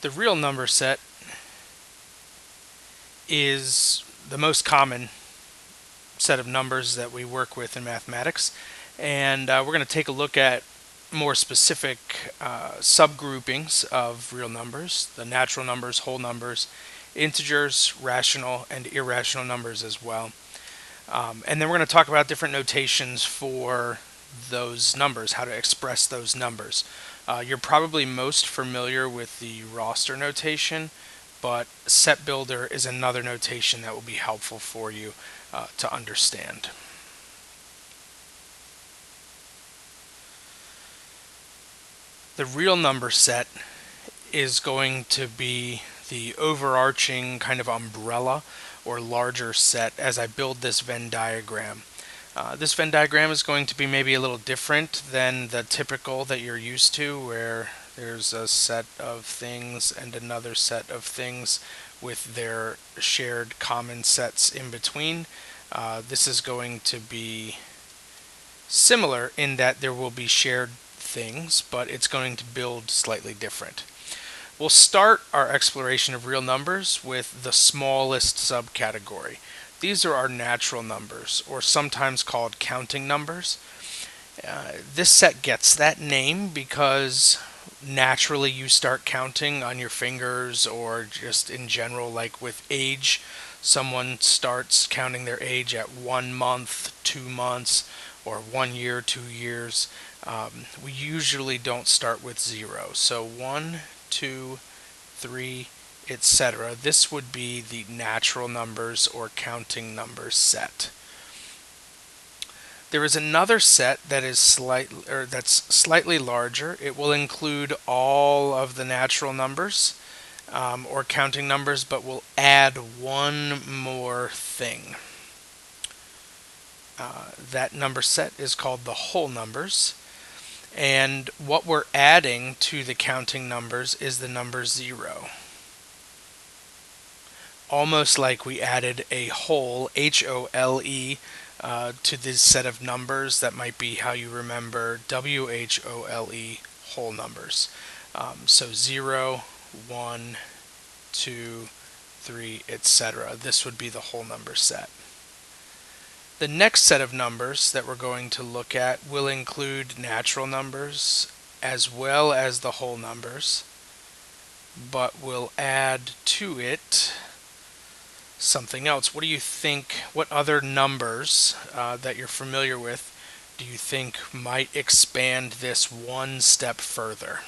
The real number set is the most common set of numbers that we work with in mathematics, and we're going to take a look at more specific subgroupings of real numbers: the natural numbers, whole numbers, integers, rational and irrational numbers as well. And then we're going to talk about different notations for those numbers, how to express those numbers. You're probably most familiar with the roster notation, but set builder is another notation that will be helpful for you to understand. The real number set is going to be the overarching kind of umbrella or larger set as I build this Venn diagram. This Venn diagram is going to be maybe a little different than the typical that you're used to, where there's a set of things and another set of things with their shared common sets in between. This is going to be similar in that there will be shared things, but it's going to build slightly different. We'll start our exploration of real numbers with the smallest subcategory. These are our natural numbers, or sometimes called counting numbers. This set gets that name because naturally you start counting on your fingers, or just in general, like with age. Someone starts counting their age at 1 month, 2 months, or 1 year, 2 years. We usually don't start with 0. So 1, 2, 3, etc. This would be the natural numbers or counting numbers set. There is another set that is slightly larger. It will include all of the natural numbers or counting numbers, but will add one more thing. That number set is called the whole numbers. And what we're adding to the counting numbers is the number 0. Almost like we added a whole, H-O-L-E, to this set of numbers. That might be how you remember W-H-O-L-E, whole numbers. So 0, 1, 2, 3, etc. This would be the whole number set. The next set of numbers that we're going to look at will include natural numbers as well as the whole numbers, but we'll add to it something else. What do you think, what other numbers that you're familiar with do you think might expand this one step further?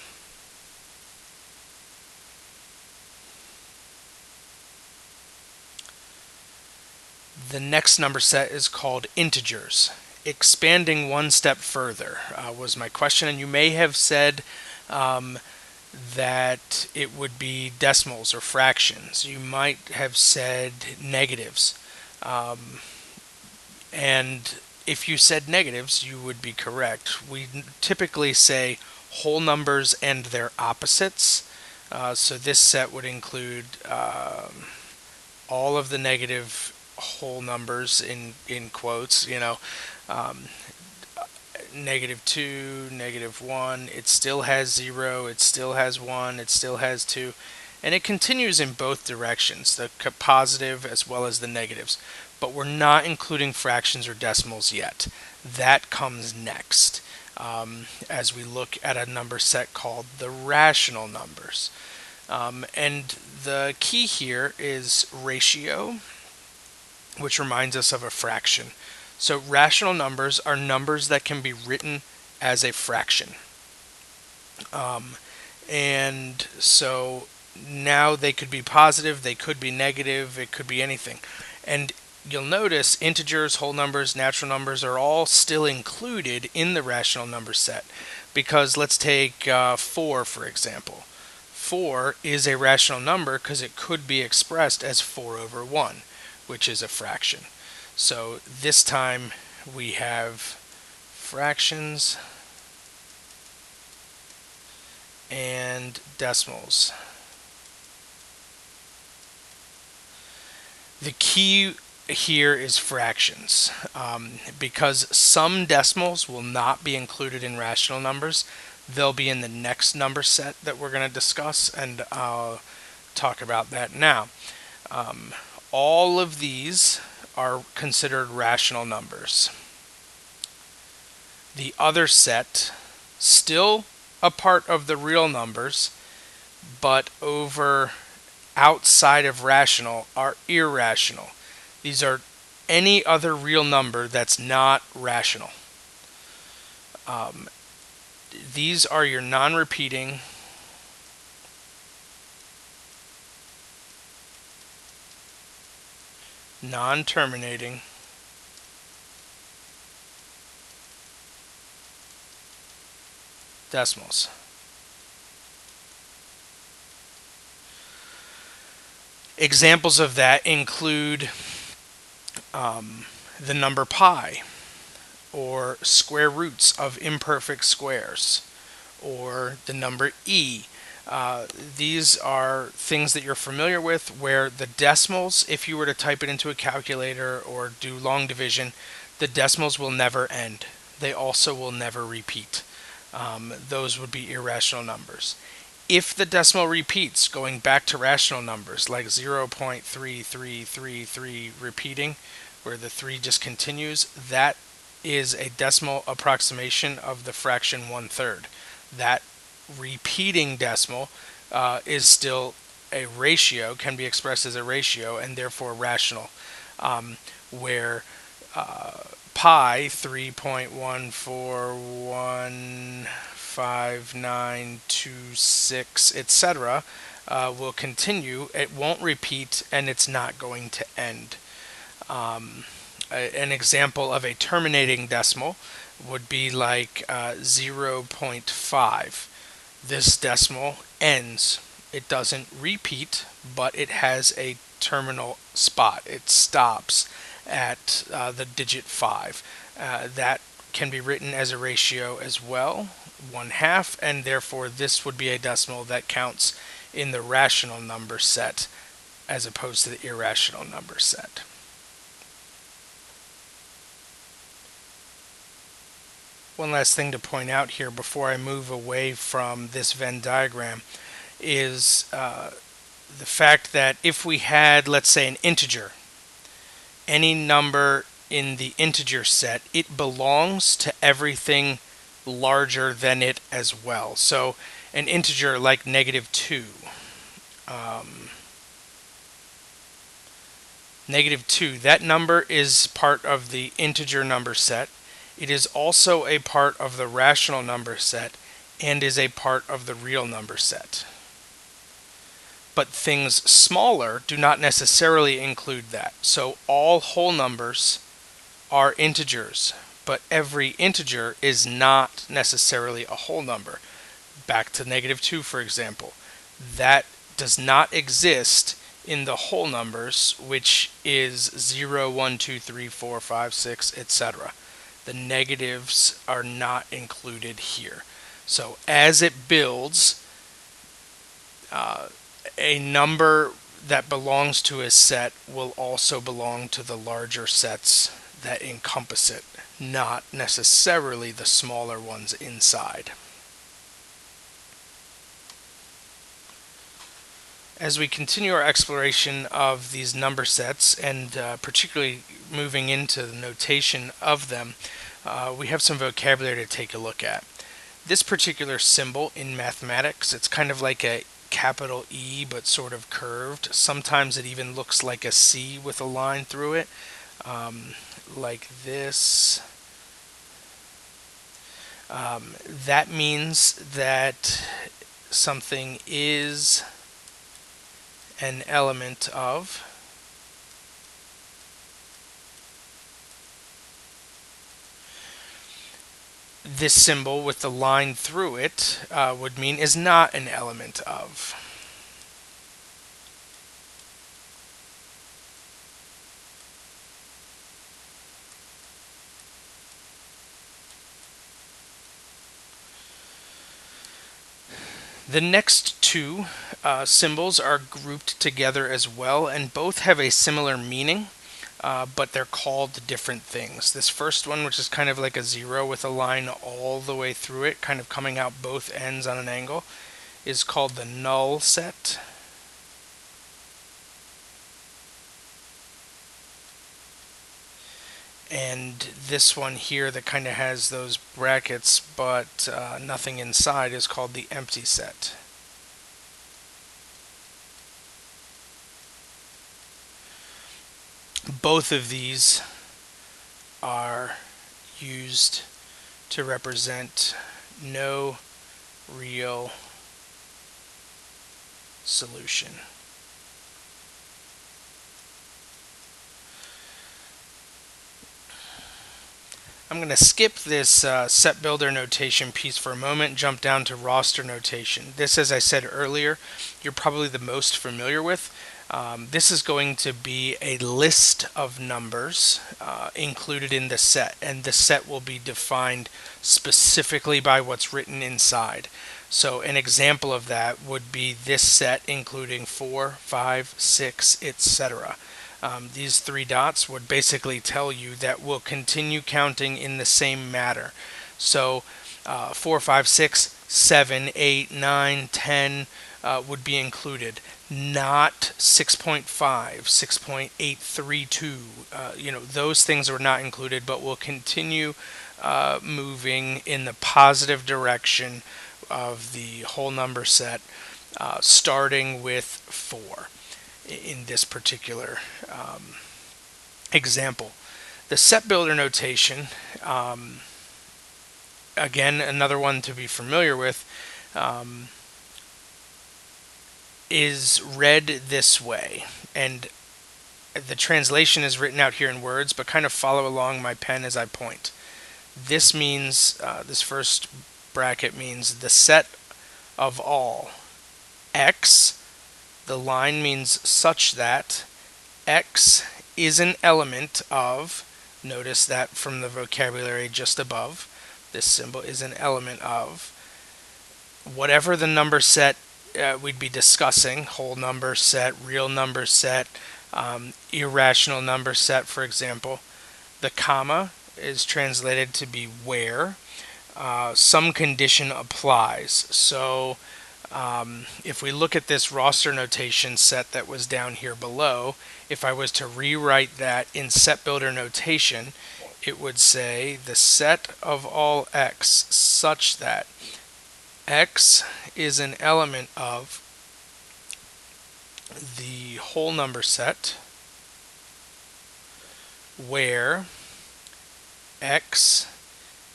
The next number set is called integers. Expanding one step further was my question, and you may have said that it would be decimals or fractions. You might have said negatives. And if you said negatives, you would be correct. We typically say whole numbers and their opposites. So this set would include all of the negative whole numbers in quotes, -2, -1, it still has 0, it still has 1, it still has 2, and it continues in both directions, the positive as well as the negatives. But we're not including fractions or decimals yet. That comes next as we look at a number set called the rational numbers. And the key here is ratio, which reminds us of a fraction. So rational numbers are numbers that can be written as a fraction. And so now they could be positive, they could be negative, it could be anything. And you'll notice integers, whole numbers, natural numbers are all still included in the rational number set. Because let's take 4 for example. 4 is a rational number because it could be expressed as 4/1. Which is a fraction. So this time we have fractions and decimals. The key here is fractions. Because some decimals will not be included in rational numbers, they'll be in the next number set that we're going to discuss, and I'll talk about that now. All of these are considered rational numbers. The other set, still a part of the real numbers, but over outside of rational, are irrational. These are any other real number that's not rational. These are your non-repeating, non-terminating, decimals. Examples of that include the number pi, or square roots of imperfect squares, or the number e. These are things that you're familiar with, where the decimals, if you were to type it into a calculator or do long division, the decimals will never end. They also will never repeat. Those would be irrational numbers. If the decimal repeats, going back to rational numbers like 0.3333 repeating, where the 3 just continues, that is a decimal approximation of the fraction 1/3. That repeating decimal is still a ratio, can be expressed as a ratio, and therefore rational, where pi 3.1415926, etc., will continue. It won't repeat, and it's not going to end. An example of a terminating decimal would be like 0.5. This decimal ends. It doesn't repeat, but it has a terminal spot. It stops at the digit 5. That can be written as a ratio as well, 1/2, and therefore this would be a decimal that counts in the rational number set as opposed to the irrational number set. One last thing to point out here before I move away from this Venn diagram is the fact that if we had, let's say, an integer, any number in the integer set, it belongs to everything larger than it as well. So an integer like -2. -2, that number is part of the integer number set. It is also a part of the rational number set and is a part of the real number set. But things smaller do not necessarily include that. So all whole numbers are integers, but every integer is not necessarily a whole number. Back to -2, for example. That does not exist in the whole numbers, which is 0, 1, 2, 3, 4, 5, 6, etc. The negatives are not included here. So as it builds, a number that belongs to a set will also belong to the larger sets that encompass it, not necessarily the smaller ones inside. As we continue our exploration of these number sets, and particularly moving into the notation of them, we have some vocabulary to take a look at. This particular symbol in mathematics, it's kind of like a capital E but sort of curved. Sometimes it even looks like a C with a line through it, like this. That means that something is an element of. This symbol with the line through it would mean is not an element of. The next two symbols are grouped together as well, and both have a similar meaning. but they're called different things. This first one, which is kind of like a 0 with a line all the way through it, kind of coming out both ends on an angle, is called the null set. And this one here that kind of has those brackets but nothing inside is called the empty set. Both of these are used to represent no real solution. I'm going to skip this set builder notation piece for a moment and jump down to roster notation. This, as I said earlier, you're probably the most familiar with. This is going to be a list of numbers included in the set, and the set will be defined specifically by what's written inside. So an example of that would be this set including 4, 5, 6, etc. These three dots would basically tell you that we'll continue counting in the same manner. So 4, 5, 6, 7, 8, 9, 10 would be included. Not 6.5, 6.832. Those things were not included, but we'll continue moving in the positive direction of the whole number set, starting with 4 in this particular example. The set builder notation, again, another one to be familiar with, is read this way, and the translation is written out here in words, but kind of follow along my pen as I point. This means, this first bracket means the set of all x. The line means such that x is an element of, notice that from the vocabulary just above, this symbol is an element of whatever the number set we'd be discussing, whole number set, real number set, irrational number set, for example. The comma is translated to be where some condition applies. So if we look at this roster notation set that was down here below, if I was to rewrite that in set builder notation, it would say the set of all x such that x is an element of the whole number set where x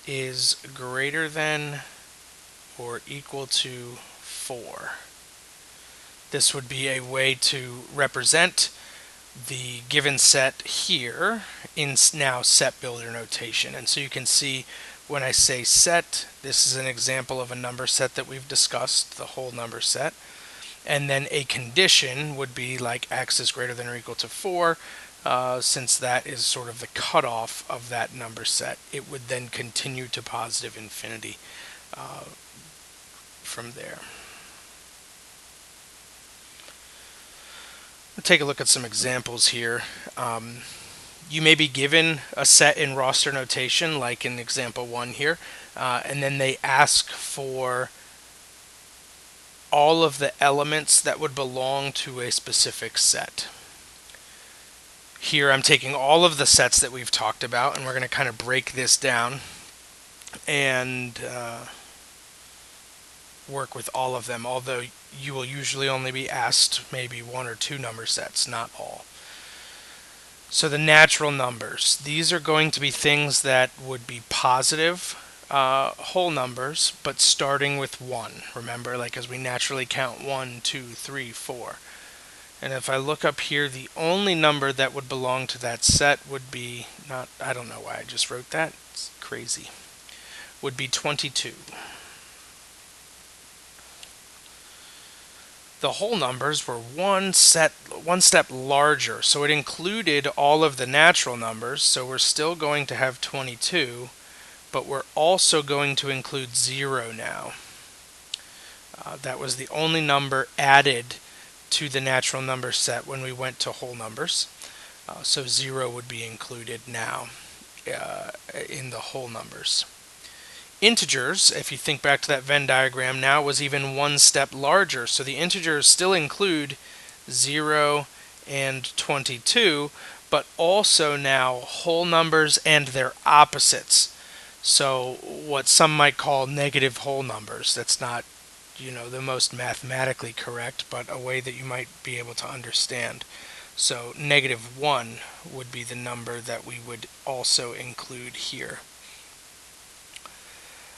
is greater than or equal to 4. This would be a way to represent the given set here in now set builder notation. And so you can see when I say set, this is an example of a number set that we've discussed, the whole number set. And then a condition would be like x is greater than or equal to 4. Since that is sort of the cutoff of that number set, it would then continue to positive infinity from there. We'll take a look at some examples here. You may be given a set in roster notation, like in example 1 here, and then they ask for all of the elements that would belong to a specific set. Here I'm taking all of the sets that we've talked about, and we're going to kind of break this down and work with all of them, although you will usually only be asked maybe 1 or 2 number sets, not all. So the natural numbers, these are going to be things that would be positive whole numbers, but starting with 1. Remember, like as we naturally count 1, 2, 3, 4. And if I look up here, the only number that would belong to that set would be, I don't know why I just wrote that, it's crazy, would be 22. The whole numbers were one step larger, so it included all of the natural numbers, so we're still going to have 22, but we're also going to include 0 now. That was the only number added to the natural number set when we went to whole numbers. So 0 would be included now in the whole numbers. Integers, if you think back to that Venn diagram now, was even one step larger. So the integers still include 0 and 22, but also now whole numbers and their opposites. So what some might call negative whole numbers. That's not, the most mathematically correct, but a way that you might be able to understand. So -1 would be the number that we would also include here.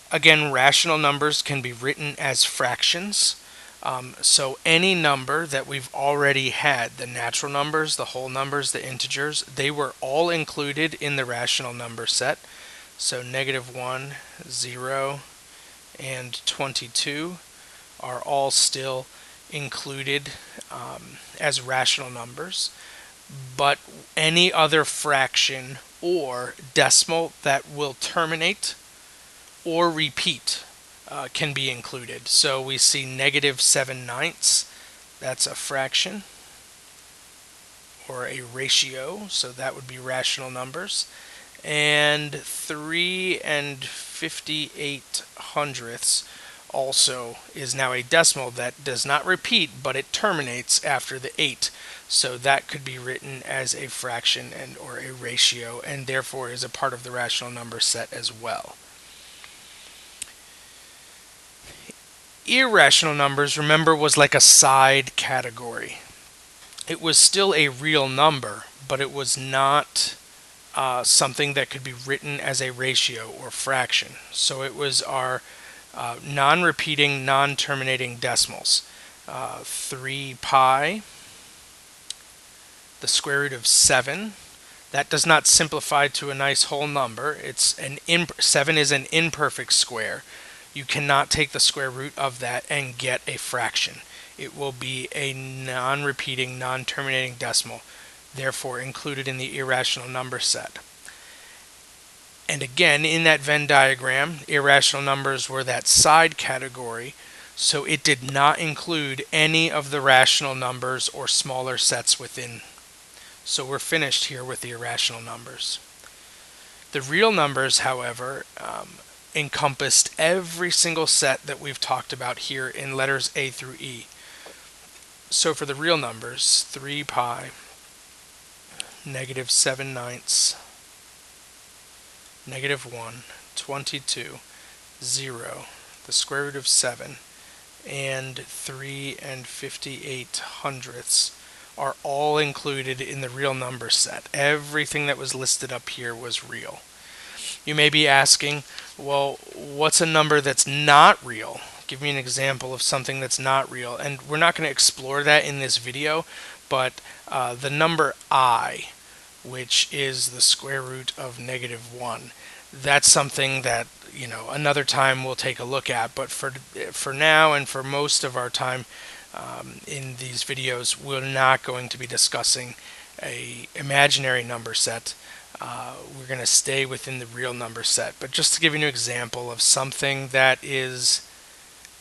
Again, rational numbers can be written as fractions. So any number that we've already had, the natural numbers, the whole numbers, the integers, they were all included in the rational number set. So -1, 0, and 22 are all still included as rational numbers. But any other fraction or decimal that will terminate or repeat can be included. So we see -7/9, that's a fraction or a ratio, so that would be rational numbers. And 3 58/100 also is now a decimal that does not repeat, but it terminates after the 8. So that could be written as a fraction and or a ratio, and therefore is a part of the rational number set as well. Irrational numbers, remember, was like a side category. It was still a real number, but it was not something that could be written as a ratio or fraction. So it was our non-repeating, non-terminating decimals. 3 pi, the square root of 7. That does not simplify to a nice whole number. 7 is an imperfect square. You cannot take the square root of that and get a fraction. It will be a non-repeating, non-terminating decimal, therefore included in the irrational number set. And again, in that Venn diagram, irrational numbers were that side category, so it did not include any of the rational numbers or smaller sets within. So we're finished here with the irrational numbers. The real numbers, however, encompassed every single set that we've talked about here in letters A through E. So for the real numbers, 3 pi, -7/9, -1, 22, 0, the square root of 7, and 3 58/100 are all included in the real number set. Everything that was listed up here was real. You may be asking, well, what's a number that's not real? Give me an example of something that's not real. And we're not going to explore that in this video, but the number I, which is the square root of -1, that's something that, another time we'll take a look at. But for now and for most of our time in these videos, we're not going to be discussing an imaginary number set. We're going to stay within the real number set. But just to give you an example of something that is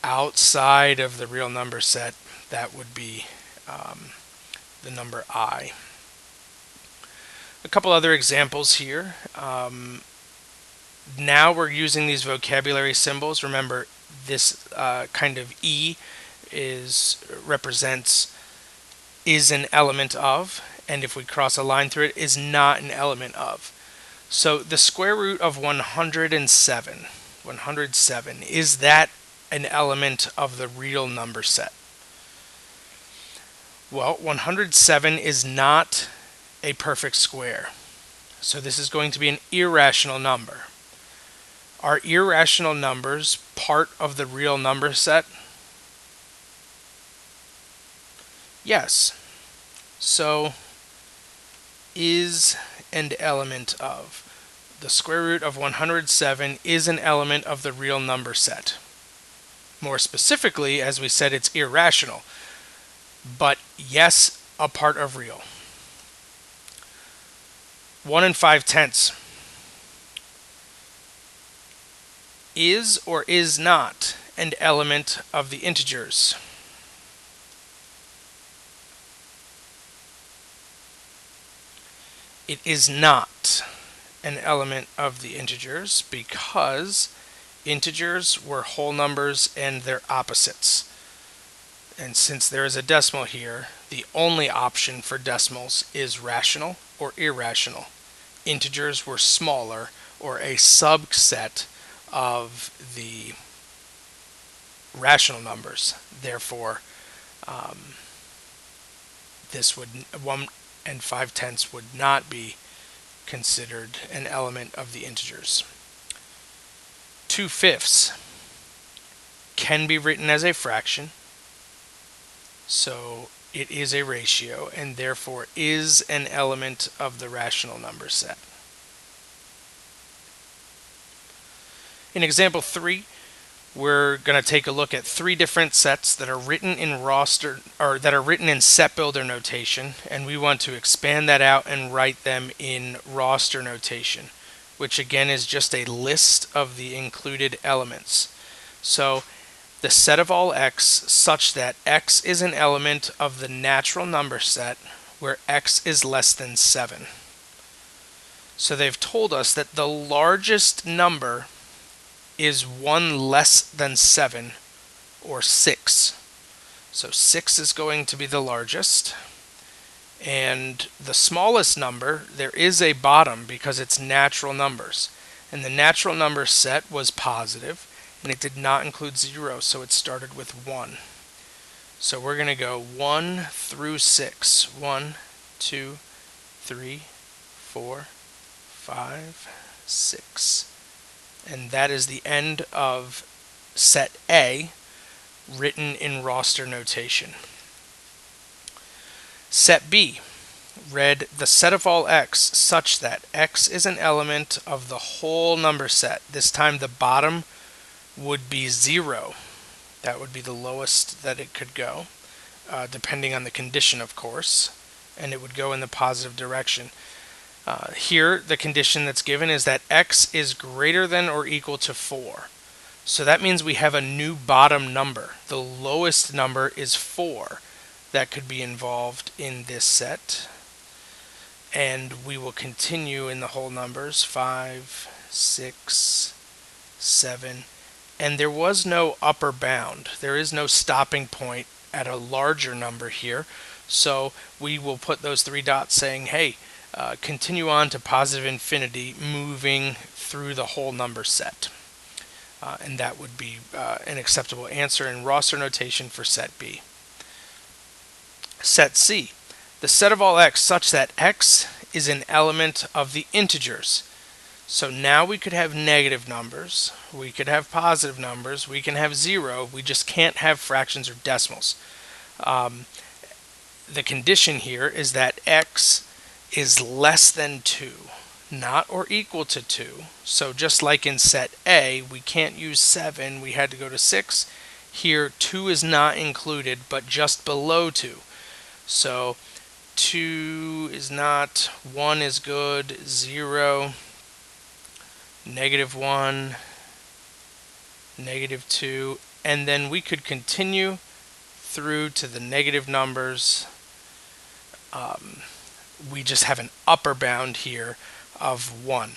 outside of the real number set, that would be the number I. A couple other examples here. Now we're using these vocabulary symbols. Remember, this kind of E represents is an element of, and if we cross a line through it, is not an element of. So the square root of 107, is that an element of the real number set? Well, 107 is not a perfect square. So this is going to be an irrational number. Are irrational numbers part of the real number set? Yes. So is an element of. The square root of 107 is an element of the real number set. More specifically, as we said, it's irrational. But yes, a part of real. 1 5/10 is or is not an element of the integers. It is not an element of the integers because integers were whole numbers and their opposites. And since there is a decimal here, the only option for decimals is rational or irrational. Integers were smaller, or a subset of the rational numbers. Therefore, this would 1 5/10 would not be considered an element of the integers. 2/5 can be written as a fraction, so it is a ratio and therefore is an element of the rational number set. In example 3, we're going to take a look at 3 different sets that are written in set builder notation, and we want to expand that out and write them in roster notation, which again is just a list of the included elements. So the set of all x such that x is an element of the natural number set where x is less than 7. So they've told us that the largest number is 1 less than 7, or 6. So 6 is going to be the largest. And the smallest number, there is a bottom because it's natural numbers. And the natural number set was positive, and it did not include 0, so it started with 1. So we're going to go 1 through 6. 1, 2, 3, 4, 5, 6. And that is the end of set A, written in roster notation. Set B read the set of all x such that x is an element of the whole number set. This time the bottom would be 0. That would be the lowest that it could go, depending on the condition, of course, and it would go in the positive direction. Here, the condition that's given is that x is greater than or equal to 4. So that means we have a new bottom number. The lowest number is 4 that could be involved in this set. And we will continue in the whole numbers, 5, 6, 7. And there was no upper bound. There is no stopping point at a larger number here. So we will put those 3 dots saying, hey, continue on to positive infinity, moving through the whole number set. And that would be an acceptable answer in roster notation for set B. Set C, the set of all x such that x is an element of the integers. So now we could have negative numbers, we could have positive numbers, we can have 0, we just can't have fractions or decimals. The condition here is that x is less than 2, not or equal to 2. So just like in set A, we can't use 7, we had to go to 6. Here 2 is not included, but just below 2. So 2 is not, 1 is good, 0, -1, -2, and then we could continue through to the negative numbers. We just have an upper bound here of 1.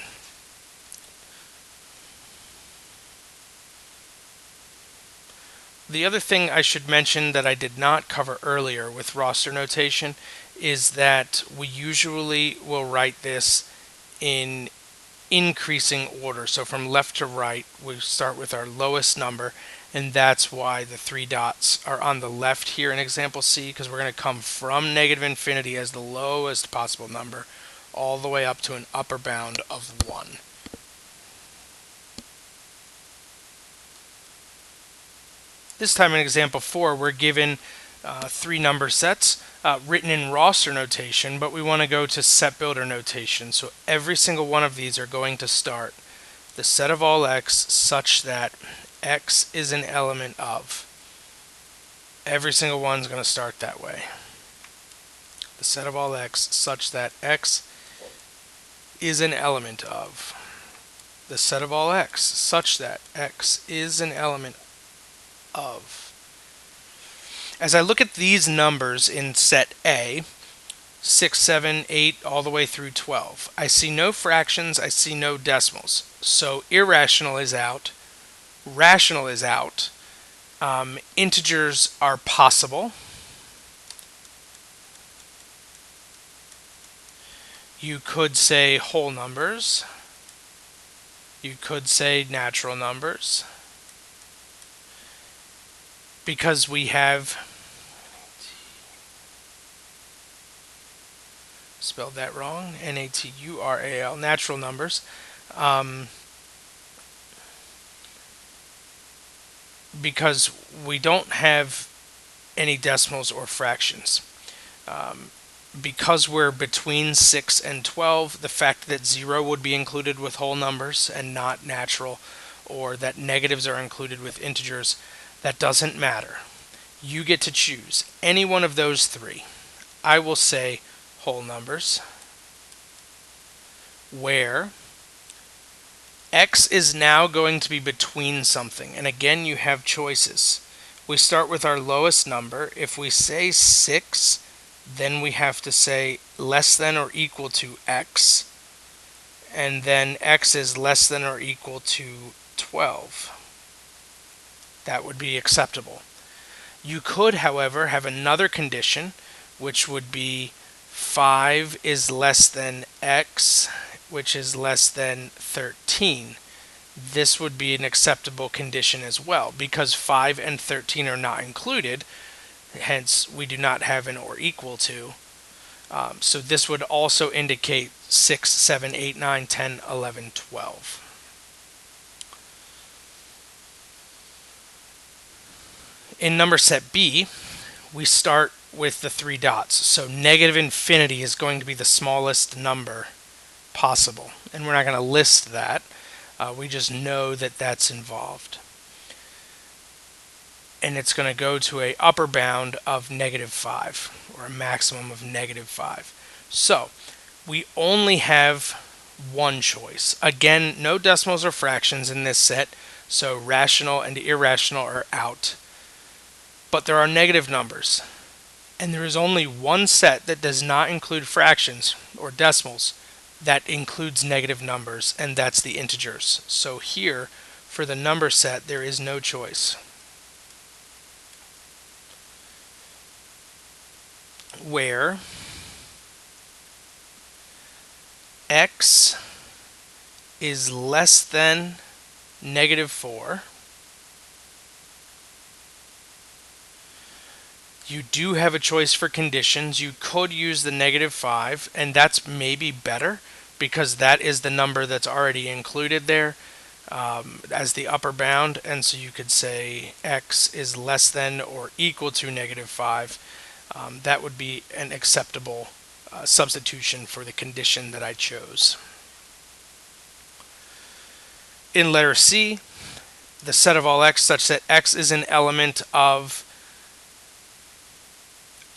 The other thing I should mention that I did not cover earlier with roster notation is that we usually will write this in increasing order. So from left to right, we start with our lowest number, and that's why the 3 dots are on the left here in example C, because we're going to come from negative infinity as the lowest possible number all the way up to an upper bound of 1. This time in example 4, we're given 3 number sets written in roster notation, but we want to go to set builder notation. So every single one of these are going to start the set of all x such that x is an element of. Every single one is going to start that way. The set of all x such that x is an element of. The set of all x such that x is an element of. As I look at these numbers in set A, 6, 7, 8, all the way through 12. I see no fractions, I see no decimals. So irrational is out, rational is out, integers are possible. You could say whole numbers. You could say natural numbers. Because we have, spelled that wrong, natural, natural numbers. Because we don't have any decimals or fractions. Because we're between 6 and 12, the fact that 0 would be included with whole numbers and not natural, or that negatives are included with integers, that doesn't matter. You get to choose any one of those three. I will say whole numbers, where x is now going to be between something. And again, you have choices. We start with our lowest number. If we say 6, then we have to say less than or equal to x, and then x is less than or equal to 12. That would be acceptable. You could, however, have another condition, which would be 5 is less than x, which is less than 13. This would be an acceptable condition as well, because 5 and 13 are not included. Hence, we do not have an or equal to. So this would also indicate 6, 7, 8, 9, 10, 11, 12. In number set B, we start with the 3 dots. So negative infinity is going to be the smallest number possible. And we're not going to list that. We just know that that's involved. And it's going to go to a upper bound of -5, or a maximum of -5. So we only have one choice. Again, no decimals or fractions in this set, so rational and irrational are out. But there are negative numbers, and there is only one set that does not include fractions or decimals that includes negative numbers, and that's the integers. So here, for the number set, there is no choice. Where x is less than -4, you do have a choice for conditions. You could use the -5, and that's maybe better because that is the number that's already included there as the upper bound, and so you could say x is less than or equal to -5. That would be an acceptable substitution for the condition that I chose. In letter C, the set of all x such that x is an element of,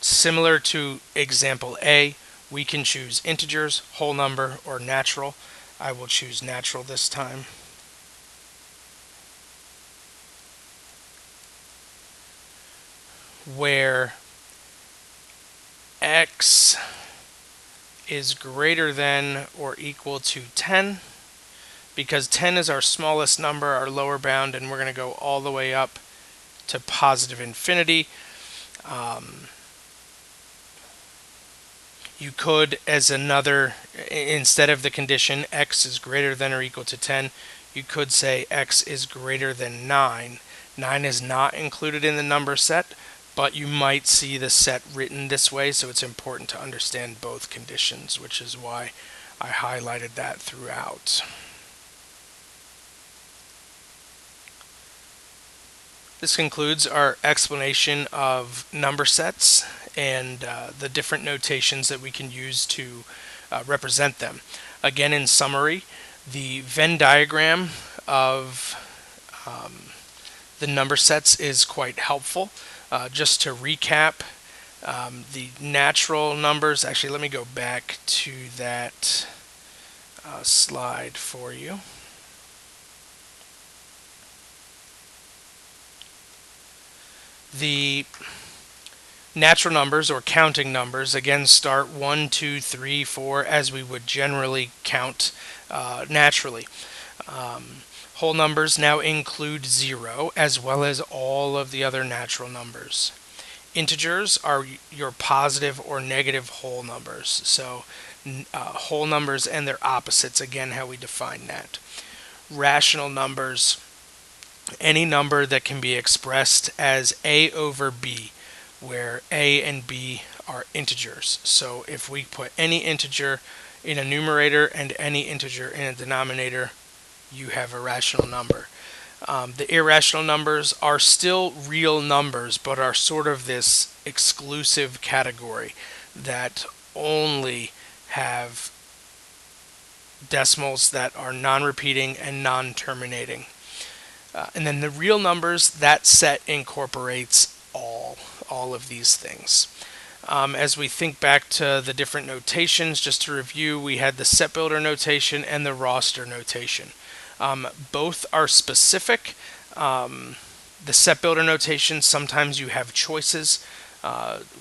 similar to example A, we can choose integers, whole number, or natural. I will choose natural this time. Where x is greater than or equal to 10, because 10 is our smallest number, our lower bound, and we're going to go all the way up to positive infinity. You could, as another, instead of the condition x is greater than or equal to 10, you could say x is greater than 9. 9 is not included in the number set, but you might see the set written this way, so it's important to understand both conditions, which is why I highlighted that throughout. This concludes our explanation of number sets and the different notations that we can use to represent them. Again, in summary, the Venn diagram of the number sets is quite helpful. Just to recap, the natural numbers, actually let me go back to that slide for you. The Natural numbers or counting numbers again start 1, 2, 3, 4 as we would generally count naturally. Whole numbers now include 0 as well as all of the other natural numbers. Integers are your positive or negative whole numbers. So whole numbers and their opposites, again, how we define that. Rational numbers, any number that can be expressed as a over b, where a and b are integers. So if we put any integer in a numerator and any integer in a denominator, you have a rational number. The irrational numbers are still real numbers, but are sort of this exclusive category that only have decimals that are non-repeating and non-terminating. And then the real numbers, that set incorporates all of these things. As we think back to the different notations, just to review, we had the set builder notation and the roster notation. Both are specific. The set builder notation, sometimes you have choices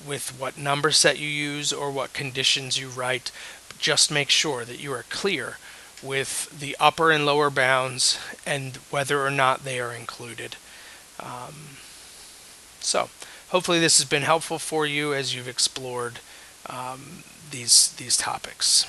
with what number set you use or what conditions you write. Just make sure that you are clear with the upper and lower bounds and whether or not they are included. So hopefully this has been helpful for you as you've explored these topics.